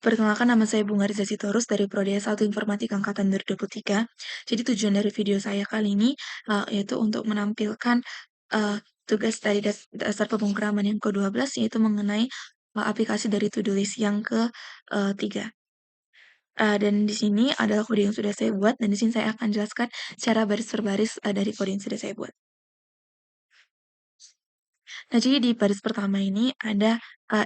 Perkenalkan nama saya Bunga Riza Sitorus dari Prodi S1 Informatika Angkatan 2023. Jadi tujuan dari video saya kali ini yaitu untuk menampilkan tugas dari dasar pemrograman yang ke-12 yaitu mengenai aplikasi dari to-do list yang ke-3. Dan di sini adalah kode yang sudah saya buat dan di sini saya akan jelaskan secara baris per baris dari kode yang sudah saya buat. Nah, jadi di baris pertama ini ada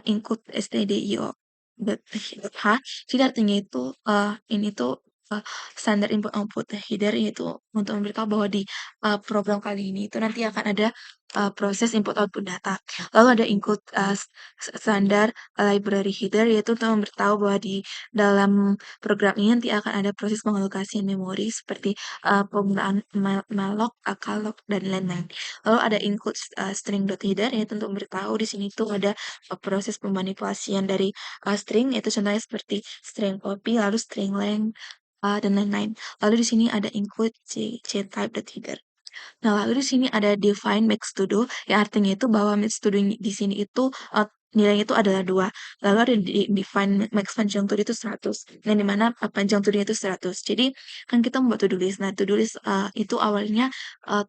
include stdio .h, jadi artinya itu ini tuh standar input output header, yaitu untuk memberitahu bahwa di program kali ini itu nanti akan ada proses input output data. Lalu ada include standar library header, yaitu untuk memberitahu bahwa di dalam program ini nanti akan ada proses pengalokasian memori seperti penggunaan malloc, calloc, dan lain-lain. Lalu ada include string.header, yaitu untuk memberitahu di sini tuh ada proses pemanipulasian dari string, yaitu contohnya seperti string copy, lalu string length, dan lain-lain. Lalu di sini ada include jtype.header. Nah, lalu di sini ada define max to do, yang artinya itu bahwa max to do di sini itu nilainya itu adalah 2. Lalu ada define max panjang to do itu 100. Yang dimana panjang to do itu 100. Jadi kan kita membuat to do list. Nah, to do list itu awalnya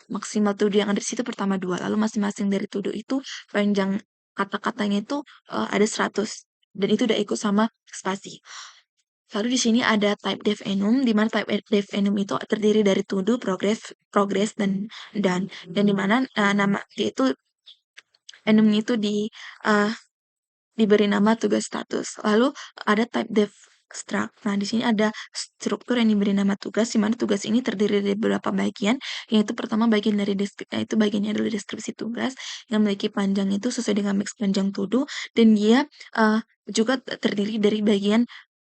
maksimal to do yang ada di situ pertama 2. Lalu masing-masing dari to do itu panjang kata-katanya itu ada 100. Dan itu udah ikut sama spasi. Lalu di sini ada type def enum, di mana type def enum itu terdiri dari to do, progress, dan done. Dan di mana nama dia itu enumnya itu diberi nama tugas status. Lalu ada type def struct. Nah, di sini ada struktur yang diberi nama tugas, di mana tugas ini terdiri dari beberapa bagian, yaitu pertama bagian dari itu bagiannya adalah deskripsi tugas yang memiliki panjang itu sesuai dengan max panjang to do, dan dia juga terdiri dari bagian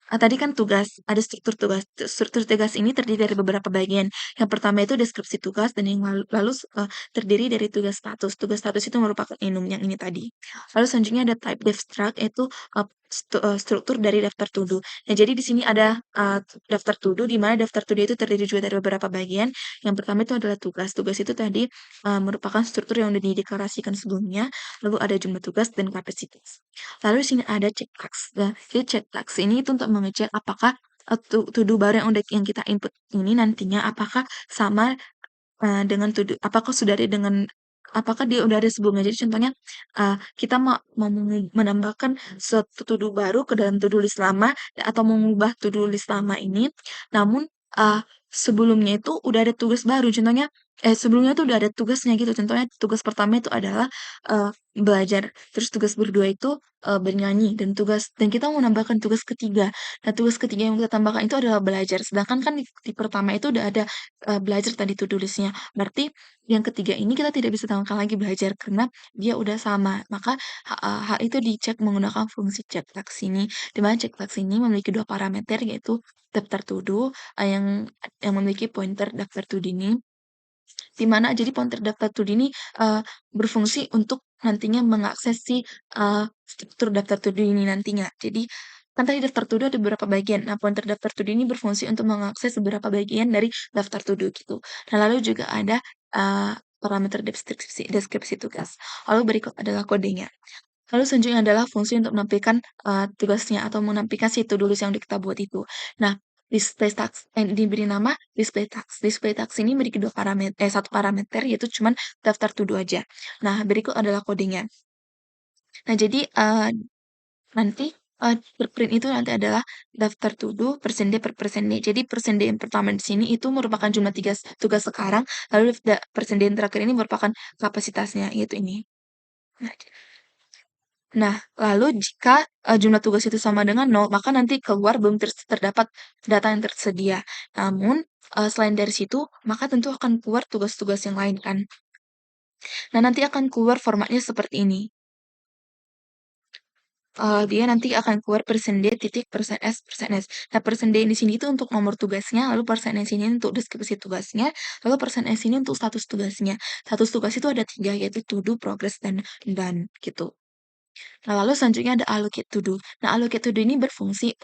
tadi kan tugas, ada struktur tugas. Struktur tugas ini terdiri dari beberapa bagian. Yang pertama itu deskripsi tugas dan yang lalu terdiri dari tugas status. Tugas status itu merupakan enum yang ini tadi. Lalu selanjutnya ada type def struct, yaitu struktur dari daftar to do. Nah, jadi di sini ada daftar to do, di mana daftar to do itu terdiri juga dari beberapa bagian. Yang pertama itu adalah tugas. Tugas itu tadi merupakan struktur yang sudah dideklarasikan sebelumnya. Lalu ada jumlah tugas dan kapasitas. Lalu di sini ada checkbox. Nah, jadi checkbox ini itu untuk mengecek apakah to do baru yang kita input ini nantinya apakah sama dengan to do, apakah dia udah ada sebelumnya. Jadi contohnya kita mau menambahkan suatu to do baru ke dalam to do list lama atau mengubah to do list lama ini, namun sebelumnya itu udah ada tugas baru. Contohnya sebelumnya tuh udah ada tugasnya gitu. Contohnya tugas pertama itu adalah belajar, terus tugas berdua itu bernyanyi, dan kita mau menambahkan tugas ketiga. Nah, tugas ketiga yang kita tambahkan itu adalah belajar. Sedangkan kan di pertama itu udah ada belajar tadi to do list-nya. Berarti yang ketiga ini kita tidak bisa tambahkan lagi belajar karena dia udah sama. Maka hal itu dicek menggunakan fungsi checkbox ini. Di mana checkbox ini memiliki dua parameter, yaitu daftar to do yang memiliki pointer daftar to do ini, di mana jadi pointer daftar to do ini berfungsi untuk nantinya mengakses si struktur daftar to do ini nantinya. Jadi kan tadi daftar to do ada beberapa bagian. Nah, pointer daftar to do ini berfungsi untuk mengakses beberapa bagian dari daftar to do gitu. Nah, lalu juga ada parameter deskripsi tugas. Lalu berikut adalah kodenya. Lalu selanjutnya adalah fungsi untuk menampilkan tugasnya atau menampilkan si to-do list yang kita buat itu. Nah, display task diberi nama display task. Display task ini memiliki satu parameter, yaitu cuman daftar to do aja. Nah, berikut adalah kodenya. Nah, jadi nanti print itu nanti adalah daftar to do persen D per persen D. Jadi persen D yang pertama di sini itu merupakan jumlah tugas sekarang, lalu persen D yang terakhir ini merupakan kapasitasnya, yaitu ini. Nah, lalu jika jumlah tugas itu sama dengan 0, maka nanti keluar belum terdapat data yang tersedia. Namun, selain dari situ, maka tentu akan keluar tugas-tugas yang lain kan. Nah, nanti akan keluar formatnya seperti ini. Dia nanti akan keluar persen D titik persen S. Nah, persen D di sini itu untuk nomor tugasnya, lalu persen S ini untuk deskripsi tugasnya, lalu persen S ini untuk status tugasnya. Status tugas itu ada 3, yaitu to do, progress, dan done gitu. Nah, lalu selanjutnya ada allocate to do. Nah, allocate to do ini berfungsi,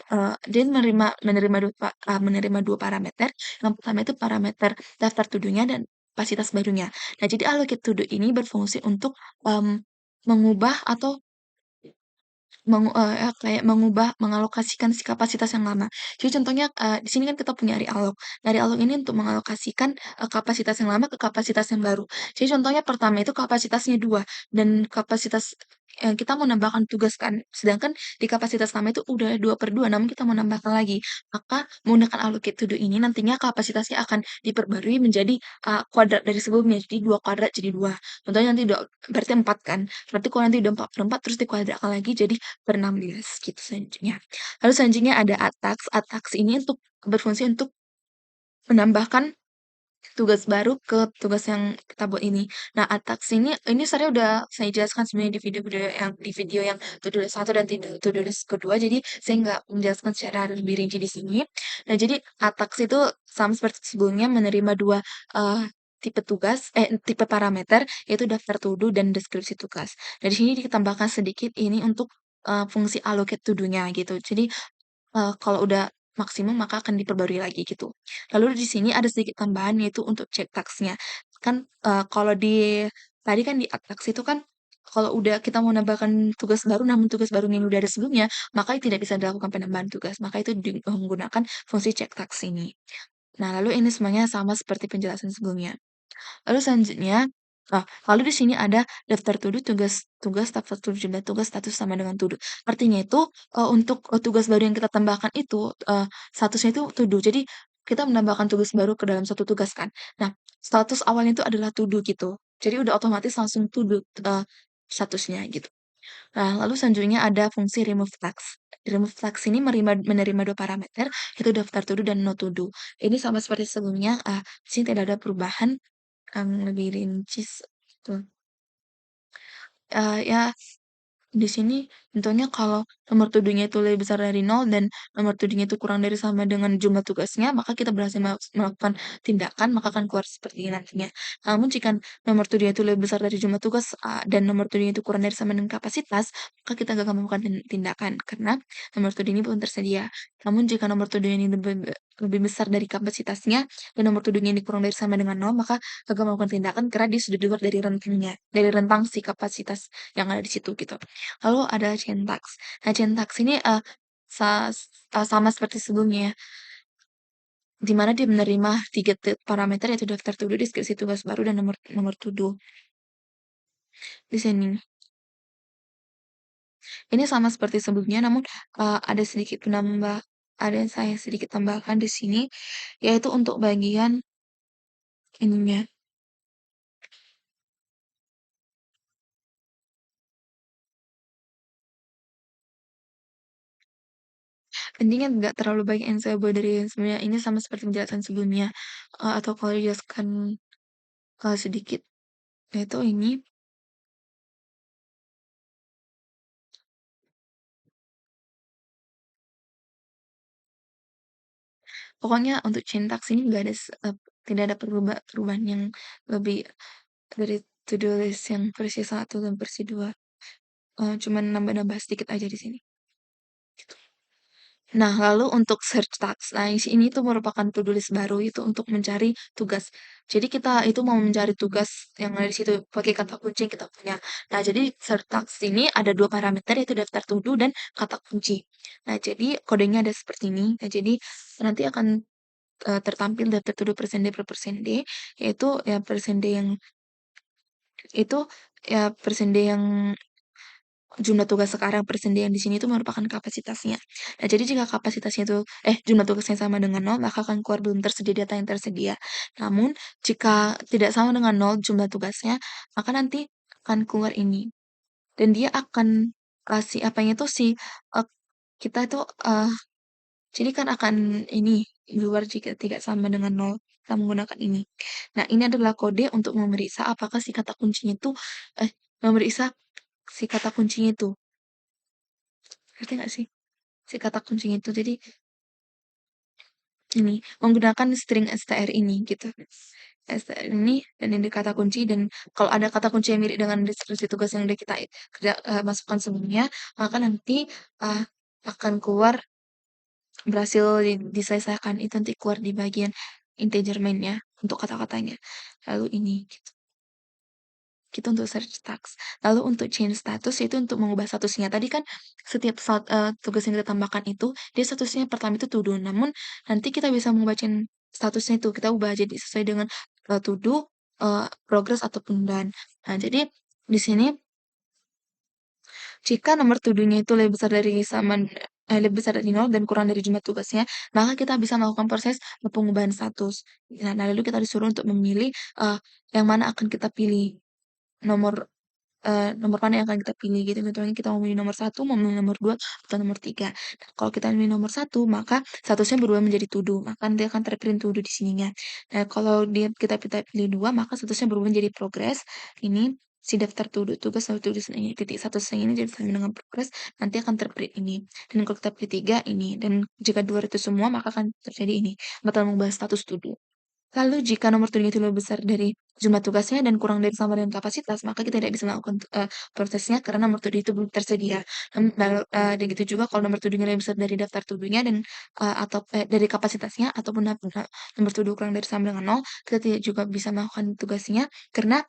dia menerima dua parameter. Yang pertama itu parameter daftar to do-nya dan kapasitas barunya. Nah, jadi allocate to do ini berfungsi untuk mengubah atau kayak mengalokasikan si kapasitas yang lama. Jadi contohnya, di sini kan kita punya reallok. Nah, reallok ini untuk mengalokasikan, kapasitas yang lama ke kapasitas yang baru. Jadi contohnya pertama itu kapasitasnya 2 dan kapasitas kita mau nambahkan tugas kan, sedangkan di kapasitas lama itu udah 2/2, namun kita mau nambahkan lagi. Maka menggunakan allocate to do ini nantinya kapasitasnya akan diperbarui menjadi, kuadrat dari sebelumnya. Jadi 2 kuadrat jadi 2. Contohnya nanti udah berarti 4 kan. Berarti kalau nanti udah 4/4 terus dikuadratkan lagi jadi per-16 gitu selanjutnya. Lalu selanjutnya ada attacks. Attacks ini untuk berfungsi untuk menambahkan tugas baru ke tugas yang kita buat ini. Nah, attacks ini sebenarnya udah saya jelaskan sebenarnya di video yang to-do list 1 dan to-do list kedua, jadi saya nggak menjelaskan secara lebih rinci di sini. Nah, jadi attacks itu sama seperti sebelumnya menerima 2 tipe parameter, yaitu daftar to do dan deskripsi tugas. Nah, di sini ditambahkan sedikit ini untuk, fungsi allocate to do-nya gitu. Jadi kalau udah maksimum maka akan diperbarui lagi gitu. Lalu di sini ada sedikit tambahan yaitu untuk cek taksnya. Kan, kalau tadi kan di taks itu kan kalau udah kita mau nambahkan tugas baru namun tugas barunya ini udah ada sebelumnya, maka tidak bisa dilakukan penambahan tugas, maka itu menggunakan fungsi cek taks ini. Nah, lalu ini semuanya sama seperti penjelasan sebelumnya. Lalu selanjutnya, lalu di sini ada daftar to do, tugas, daftar to do, jumlah tugas, status sama dengan to do. Artinya itu, untuk, tugas baru yang kita tambahkan itu, statusnya itu to do. Jadi kita menambahkan tugas baru ke dalam satu tugas kan. Nah, status awalnya itu adalah to do gitu. Jadi udah otomatis langsung to do, statusnya gitu. Nah, lalu selanjutnya ada fungsi remove task. Remove task ini menerima 2 parameter, yaitu daftar to do dan not to do. Ini sama seperti sebelumnya, di sini tidak ada perubahan lebih rinci tuh, ya di sini tentunya kalau nomor tuduhnya itu lebih besar dari nol dan nomor tuduhnya itu kurang dari sama dengan jumlah tugasnya, maka kita berhasil melakukan tindakan, maka akan keluar seperti ini nantinya. Namun jika nomor tuduhnya itu lebih besar dari jumlah tugas, dan nomor tuduhnya itu kurang dari sama dengan kapasitas, maka kita gagal melakukan tindakan karena nomor tuduh ini belum tersedia. Namun jika nomor tuduhnya ini lebih besar dari kapasitasnya dan nomor tuduhnya ini kurang dari sama dengan nol, maka gagal melakukan tindakan karena dia sudah di luar dari rentang si kapasitas yang ada di situ gitu. Lalu ada Gentax. Nah, Gentax ini, sama seperti sebelumnya ya, di mana dia menerima 3 parameter yaitu daftar to do, deskripsi tugas baru, dan nomor nomor to do di sini. Ini sama seperti sebelumnya namun, ada yang saya sedikit tambahkan di sini, yaitu untuk bagian ininya, intinya nggak terlalu banyak yang saya buat dari yang sebenarnya ini sama seperti penjelasan sebelumnya, atau kalau dijelaskan, sedikit, yaitu ini. Pokoknya untuk syntax ini nggak ada tidak ada perubahan yang lebih dari to do list yang versi 1 dan versi 2, cuman nambah-nambah sedikit aja di sini, gitu. Nah, lalu untuk search task. Nah, ini tuh merupakan to do list baru itu untuk mencari tugas. Jadi kita itu mau mencari tugas yang ada di situ pakai kata kunci yang kita punya. Nah, jadi search task ini ada 2 parameter yaitu daftar to do dan kata kunci. Nah, jadi kodenya ada seperti ini. Nah, jadi nanti akan tertampil daftar to do persen D per persen D, yaitu ya persen D yang itu ya persen D yang jumlah tugas sekarang, persen D yang di sini itu merupakan kapasitasnya. Nah, jadi jika kapasitasnya itu jumlah tugasnya sama dengan nol, maka akan keluar belum tersedia data yang tersedia. Namun, jika tidak sama dengan nol jumlah tugasnya, maka nanti akan keluar ini. Dan dia akan kasih apanya tuh eee, kita itu, jadi kan akan ini, di luar jika tidak sama dengan nol, kita menggunakan ini. Nah, ini adalah kode untuk memeriksa apakah si kata kuncinya itu memeriksa si kata kuncinya itu, ngerti nggak sih? Si kata kuncinya itu. Jadi ini, menggunakan string str ini gitu. Str ini dan ini kata kunci dan kalau ada kata kunci yang mirip dengan deskripsi tugas yang udah kita masukkan sebelumnya, maka nanti, eee, akan keluar berhasil diselesaikan, itu nanti keluar di bagian integer main-nya untuk kata-katanya. Lalu ini, gitu. Gitu untuk search task. Lalu untuk change status yaitu untuk mengubah statusnya. Tadi kan setiap tugas yang kita tambahkan itu, dia statusnya pertama itu to do, namun nanti kita bisa mengubah change statusnya itu, kita ubah jadi sesuai dengan, to do, progress ataupun done. Nah, jadi di sini jika nomor to-do-nya itu lebih besar dari 0 dan kurang dari jumlah tugasnya, maka kita bisa melakukan proses pengubahan status. Nah, lalu kita disuruh untuk memilih, yang mana akan kita pilih, nomor nomor mana yang akan kita pilih gitu. Contohnya kita mau milih nomor satu, mau milih nomor 2 atau nomor 3. Nah, kalau kita milih nomor satu, maka statusnya berubah menjadi to do, maka nanti akan terprint to do di sininya. Nah, kalau kita pilih 2, maka statusnya berubah menjadi progress. Ini si daftar to do tugas atau tugas ini titik statusnya ini jadi sama dengan progress, nanti akan terprint ini. Dan kalau kita pilih 3 ini, dan jika 2 itu semua, maka akan terjadi ini, bakal mengubah status to do. Lalu jika nomor tujuh itu lebih besar dari jumlah tugasnya dan kurang dari sama dengan kapasitas, maka kita tidak bisa melakukan, prosesnya karena nomor tujuh itu belum tersedia. Dan gitu juga kalau nomor tujuhnya lebih besar dari daftar tujuhnya dan, dari kapasitasnya ataupun nomor tujuh kurang dari sama dengan nol, kita tidak juga bisa melakukan tugasnya karena,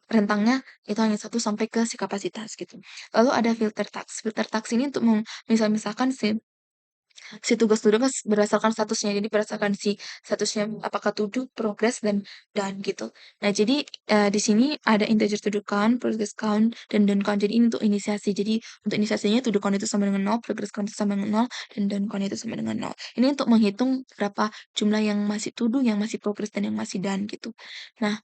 rentangnya itu hanya satu sampai ke si kapasitas gitu. Lalu ada filter task. Filter task ini untuk memisah-misahkan si tugas-tugas berdasarkan statusnya. Jadi berdasarkan si statusnya apakah to do, progress, dan done gitu. Nah jadi, di sini ada integer to do count, progress count, dan done count. Jadi ini untuk inisiasi. Jadi untuk inisiasinya to do count itu sama dengan nol, progress count itu sama dengan nol, dan done count itu sama dengan nol. Ini untuk menghitung berapa jumlah yang masih to do, yang masih progress, dan yang masih done gitu. Nah,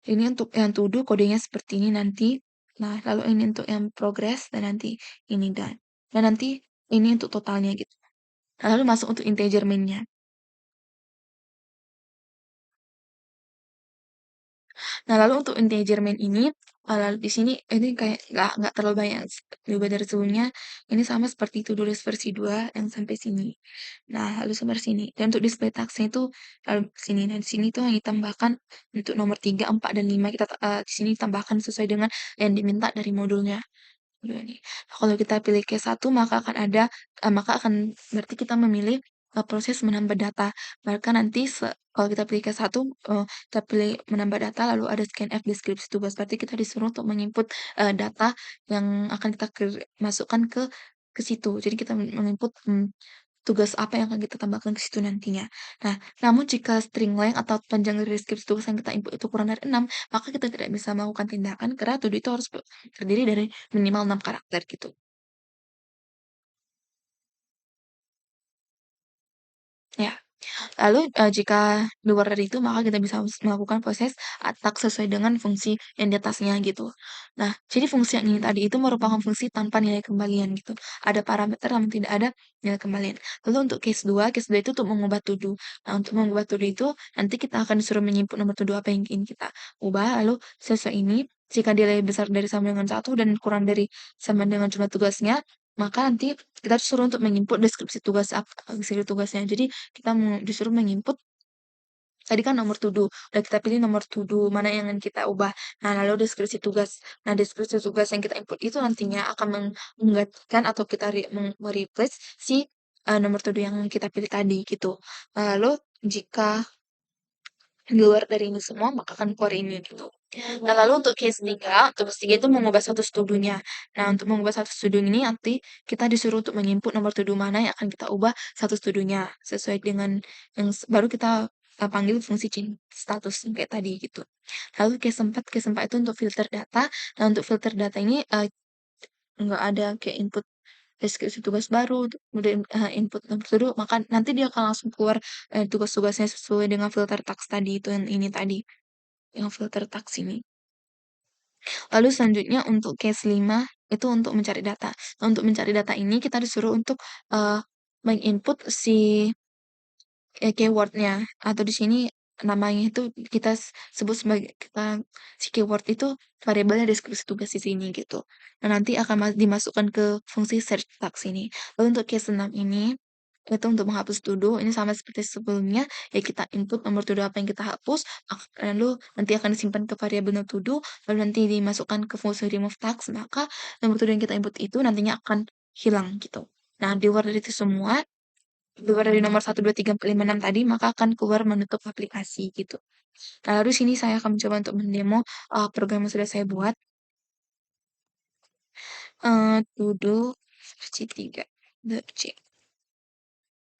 ini untuk yang to do kodenya seperti ini nanti. Nah, lalu ini untuk yang progress, dan nanti ini done. Dan nanti ini untuk totalnya gitu. Lalu masuk untuk integer main-nya. Nah, lalu untuk integer main ini, lalu di sini ini kayak nggak terlalu banyak berubah dari sebelumnya. Ini sama seperti to do list versi 2 yang sampai sini. Nah, lalu sampai sini. Dan untuk display task-nya itu lalu sini. Nah, di sini tuh yang ditambahkan untuk nomor 3, 4, dan 5 kita di sini tambahkan sesuai dengan yang diminta dari modulnya. Dua nih. Kalau kita pilih case satu maka akan berarti kita memilih, proses menambah data. Maka nanti kalau kita pilih case satu, kita pilih menambah data lalu ada scanf deskripsi tugas, berarti kita disuruh untuk menginput, data yang akan kita masukkan ke situ. Jadi kita menginput, tugas apa yang akan kita tambahkan ke situ nantinya. Nah, namun jika string length atau panjang dari deskripsi tugas yang kita input itu kurang dari 6, maka kita tidak bisa melakukan tindakan karena to do itu harus terdiri dari minimal 6 karakter gitu. Ya. Lalu, jika luar dari itu, maka kita bisa melakukan proses attack sesuai dengan fungsi yang di atasnya gitu. Nah, jadi fungsi yang ini tadi itu merupakan fungsi tanpa nilai kembalian gitu. Ada parameter namun tidak ada nilai kembalian. Lalu untuk case 2 itu untuk mengubah to do. Nah, untuk mengubah to do itu nanti kita akan disuruh menyinput nomor to do apa yang ingin kita ubah, lalu sesuai ini jika dia lebih besar dari sama dengan satu dan kurang dari sama dengan jumlah tugasnya, maka nanti kita disuruh untuk menginput deskripsi tugasnya. Jadi kita disuruh menginput tadi kan nomor to do, udah kita pilih nomor to do mana yang ingin kita ubah. Nah, lalu deskripsi tugas. Nah, deskripsi tugas yang kita input itu nantinya akan menggantikan atau kita me-replace si nomor to do yang kita pilih tadi gitu. Lalu jika di luar dari ini semua, maka akan keluar ini gitu. Nah, lalu untuk case 3 itu mengubah status to-do-nya. Nah, untuk mengubah status to-do ini nanti kita disuruh untuk menginput nomor to-do mana yang akan kita ubah status to-do-nya sesuai dengan yang baru kita panggil fungsi change status yang kayak tadi gitu. Lalu case 4 itu untuk filter data. Nah, untuk filter data ini nggak ada kayak input deskripsi tugas baru, kemudian, input nomor to do, maka nanti dia akan langsung keluar, tugas-tugasnya sesuai dengan filter task tadi itu yang ini tadi, yang filter task ini. Lalu selanjutnya untuk case 5 itu untuk mencari data. Nah, untuk mencari data ini kita disuruh untuk, eee, meng-input si keyword-nya atau di sini namanya itu kita sebut sebagai si keyword itu variabelnya deskripsi tugas di sini gitu. Nah, nanti akan dimasukkan ke fungsi search tags ini. Lalu untuk case 6 ini, itu untuk menghapus to do, ini sama seperti sebelumnya, ya kita input nomor to do apa yang kita hapus, lalu nanti akan disimpan ke variabel no to do, lalu nanti dimasukkan ke fungsi remove tags, maka nomor to do yang kita input itu nantinya akan hilang gitu. Nah, di luar dari itu semua keluar dari nomor 1, 2, 3, 4, 5, 6 tadi, maka akan keluar menutup aplikasi gitu. Nah, lalu sini saya akan mencoba untuk mendemo program yang sudah saya buat. To do versi 3.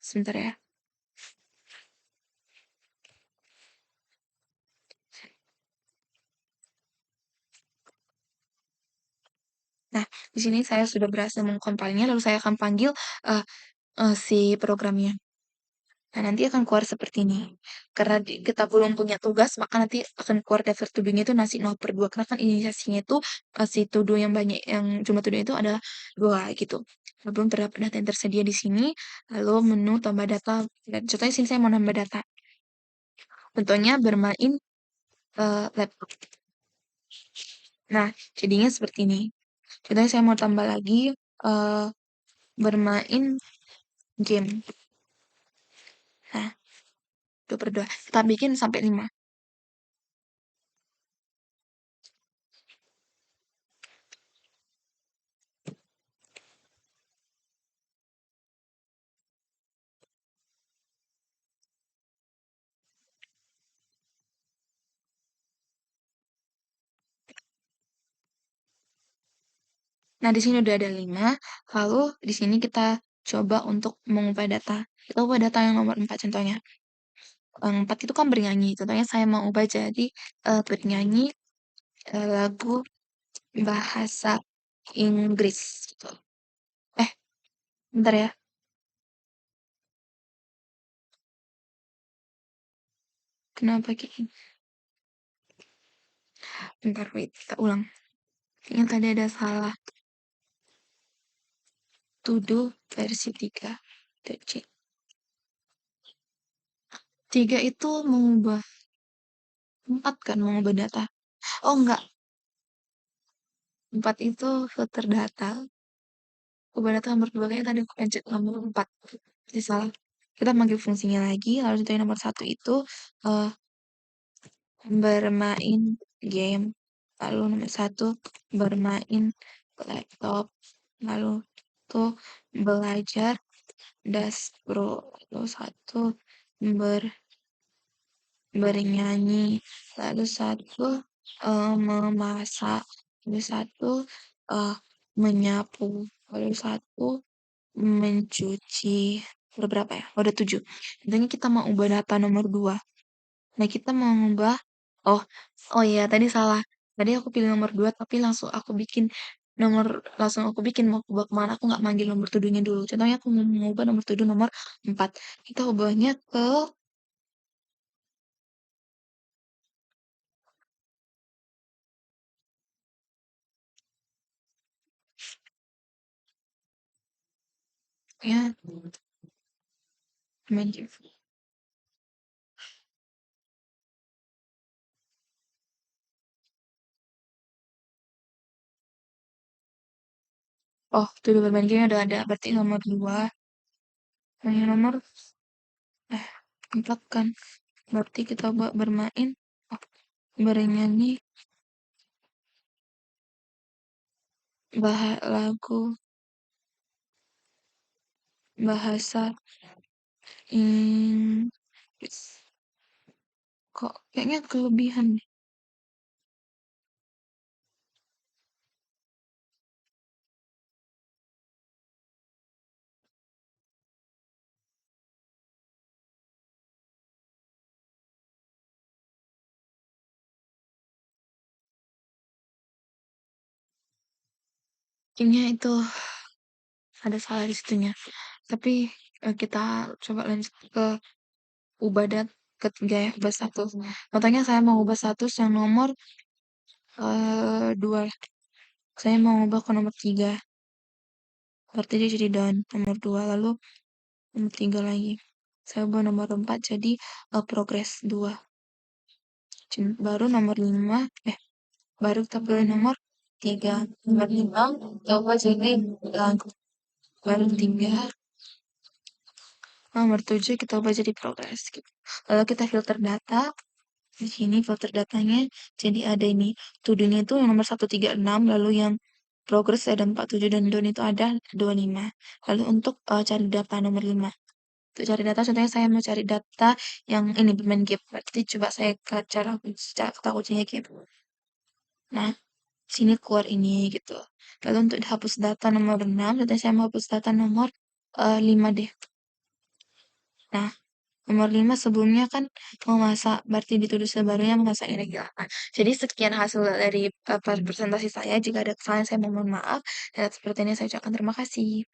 Sebentar ya. Nah, di sini saya sudah berhasil mengcompile-nya, lalu saya akan panggil eh, si programnya. Nah, nanti akan keluar seperti ini. Karena kita belum punya tugas, maka nanti akan keluar daftar to-do-nya itu nasi 0/2. Karena kan inisiasinya itu si to-do yang banyak, yang jumlah to-do itu adalah 2 gitu. Nah, belum terdapat data yang tersedia di sini. Lalu menu tambah data. Dan contohnya sini saya mau nambah data. Contohnya bermain laptop. Nah, jadinya seperti ini. Contohnya saya mau tambah lagi eh, bermain game. Nah, 2/2. Kita bikin sampai 5. Nah, di sini udah ada 5. Lalu di sini kita coba untuk mengubah data. Kita ubah data yang nomor 4 contohnya. Yang 4 itu kan bernyanyi. Contohnya saya mau ubah jadi bernyanyi lagu bahasa Inggris gitu. Bentar ya. Kenapa gini? Bentar, wait. Kita ulang. Kayaknya tadi ada salah. To do versi 3. 3 itu mengubah 4 kan mengubah data. Oh enggak, 4 itu filter data. Ubah data nomor 2 kayaknya tadi aku pencet nomor 4. Jadi salah. Kita panggil fungsinya lagi, lalu contohnya nomor 1 itu eh, bermain game. Lalu nomor 1 bermain laptop. Lalu tuh belajar Pro. Lalu 1 ber bernyanyi, lalu 1 memasak, lalu 1 eh, menyapu, lalu 1 mencuci. Udah berapa ya? Udah 7. Intinya kita mau ubah data nomor 2. Nah, kita mau ubah, oh, oh iya tadi salah. Tadi aku pilih nomor 2 tapi langsung aku bikin mau ubah kemana, aku nggak manggil nomor tuduhnya dulu. Contohnya aku mau mengubah nomor tuduh nomor 4. Kita ubahnya ke ya main game. Oh, tuduh bermain game udah ada. Berarti nomor 2. Yang nomor 4 kan. Berarti kita buat bermain. Oh, bernyanyi lagu bahasa Inggris. Kok kayaknya kelebihan nih. Kayaknya itu ada salah di situnya. Tapi kita coba lanjut ke ubah dan ketiga ya, ubah status. Contohnya saya mau ubah status yang nomor 2. Saya mau ubah ke nomor 3. Berarti dia jadi down nomor 2. Lalu nomor 3 lagi. Saya ubah nomor 4 jadi progress 2. Baru nomor 5. Baru kita pilih nomor 3. Nomor 5. Kita ubah jadi lagu. Baru 3. Nomor 7 kita ubah jadi progress. Gitu. Lalu kita filter data. Di sini filter datanya. Jadi ada ini. Tuduhnya itu yang nomor 136. Lalu yang progress ada 47 dan down itu ada 25. Lalu untuk cari data nomor 5. Untuk cari data, contohnya saya mau cari data yang ini bermain game, berarti coba saya ke cara kata kuncinya game. Nah, sini keluar ini gitu. Lalu untuk hapus data nomor 6, contohnya saya mau hapus data nomor 5 deh. Nah, nomor 5 sebelumnya kan memasak, berarti ditulis sebarunya memasak ini gitu. Nah, jadi sekian hasil dari presentasi saya. Jika ada kesalahan saya mohon maaf. Dan seperti ini saya ucapkan terima kasih.